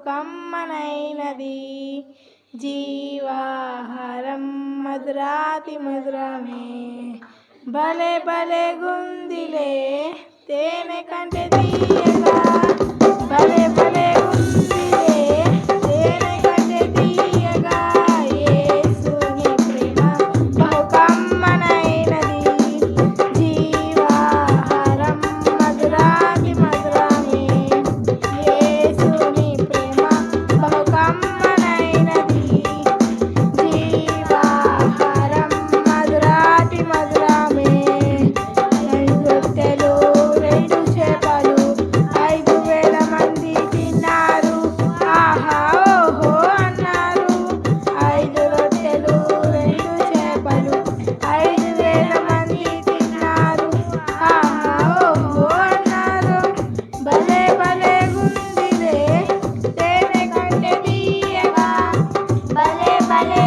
బహుకమ్మనైనది. జీవాహారం మధురాతి మధురమే, భలే భలే గుందిలే తేనె కంటే తీయగా, భలే భలే గుందిలే తేనె కంటే తీయగా. యేసుని ప్రేమ బహుకమ్మనైనది. జీవాహారం మధురాతి మధురమే, యేసుని ప్రేమ బహుకమ్మనైనది. జీవాహారం మధురాతి మధురమే. 5 రొట్టెలు 2 చేపలు 5,000 మంది తిన్నారు. ఆహా ఓహో అన్నారు. 5 రొట్టెలు 2 చేపలు 5,000 మంది తిన్నారు. ఆహా ఓహో అన్నారు. భలే భలే గుందిలే తేనె కంటే తీయగా, భలే భలే